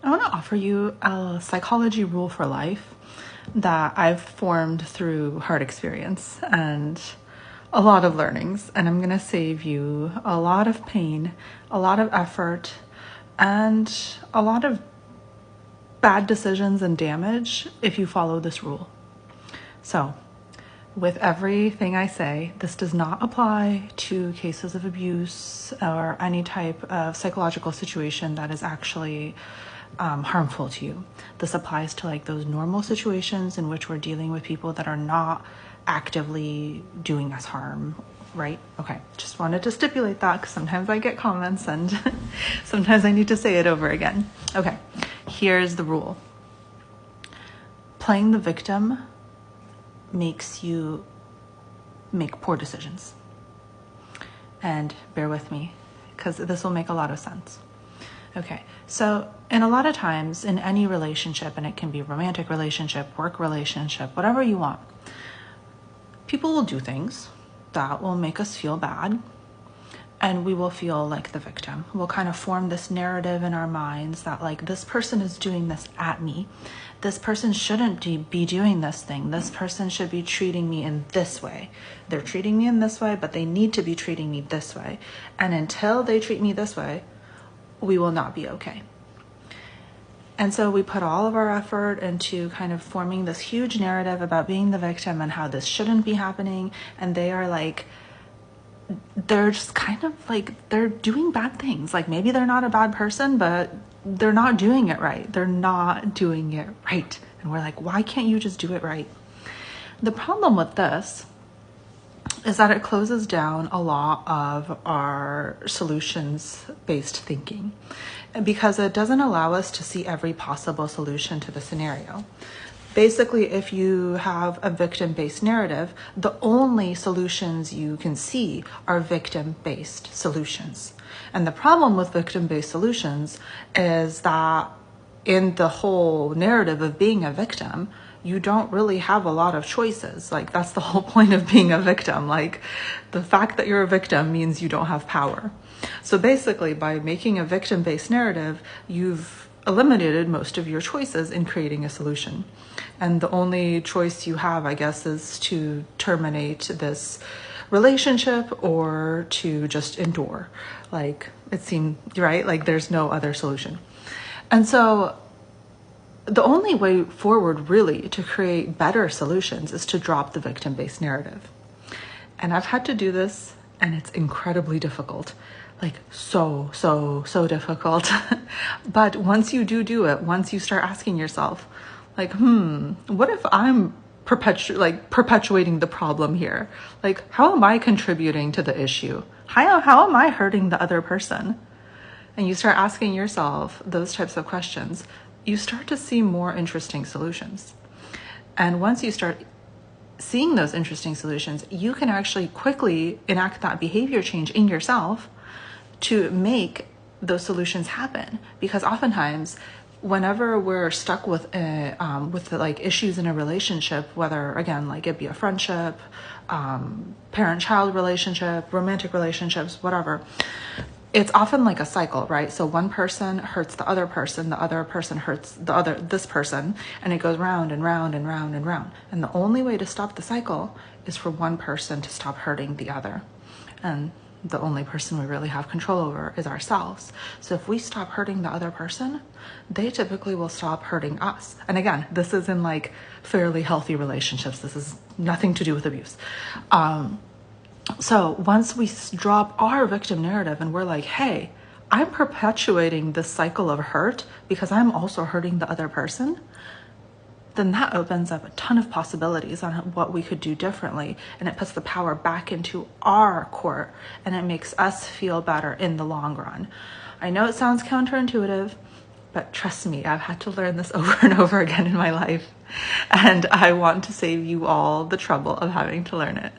I want to offer you a psychology rule for life that I've formed through hard experience and a lot of learnings. And I'm going to save you a lot of pain, a lot of effort, and a lot of bad decisions and damage if you follow this rule. So, with everything I say, this does not apply to cases of abuse or any type of psychological situation that is actually harmful to you. This applies to like those normal situations in which we're dealing with people that are not actively doing us harm, right? Okay, just wanted to stipulate that because sometimes I get comments and sometimes I need to say it over again. Okay, here's the rule. Playing the victim makes you make poor decisions. And bear with me because this will make a lot of sense. Okay, so in a lot of times in any relationship, and it can be romantic relationship, work relationship, whatever you want, people will do things that will make us feel bad, and we will feel like the victim. We'll kind of form this narrative in our minds that like this person is doing this at me. This person shouldn't be doing this thing. This person should be treating me in this way. They're treating me in this way, but they need to be treating me this way. And until they treat me this way, we will not be okay. And so we put all of our effort into kind of forming this huge narrative about being the victim and how this shouldn't be happening. And they are like, they're just kind of like, they're doing bad things. Like maybe they're not a bad person, but they're not doing it right. They're not doing it right. And we're like, why can't you just do it right? The problem with this is that it closes down a lot of our solutions-based thinking because it doesn't allow us to see every possible solution to the scenario. Basically, if you have a victim-based narrative, the only solutions you can see are victim-based solutions. And the problem with victim-based solutions is that in the whole narrative of being a victim, you don't really have a lot of choices. Like that's the whole point of being a victim. Like the fact that you're a victim means you don't have power. So basically by making a victim-based narrative, you've eliminated most of your choices in creating a solution. And the only choice you have, I guess, is to terminate this relationship or to just endure. Like it seemed, right? Like there's no other solution. And so the only way forward really to create better solutions is to drop the victim-based narrative. And I've had to do this and it's incredibly difficult. Like so difficult. But once you do it, once you start asking yourself, like, what if I'm perpetuating the problem here? Like, how am I contributing to the issue? How am I hurting the other person? And you start asking yourself those types of questions, you start to see more interesting solutions. And once you start seeing those interesting solutions, you can actually quickly enact that behavior change in yourself to make those solutions happen. Because oftentimes, whenever we're stuck with like issues in a relationship, whether again, like it be a friendship, parent-child relationship, romantic relationships, whatever, it's often like a cycle, right? So one person hurts the other person hurts this person, and it goes round and round and round and round. And the only way to stop the cycle is for one person to stop hurting the other. And the only person we really have control over is ourselves. So if we stop hurting the other person, they typically will stop hurting us. And again, this is in like fairly healthy relationships. This is nothing to do with abuse. So once we drop our victim narrative and we're like, hey, I'm perpetuating this cycle of hurt because I'm also hurting the other person, then that opens up a ton of possibilities on what we could do differently. And it puts the power back into our court and it makes us feel better in the long run. I know it sounds counterintuitive, but trust me, I've had to learn this over and over again in my life. And I want to save you all the trouble of having to learn it.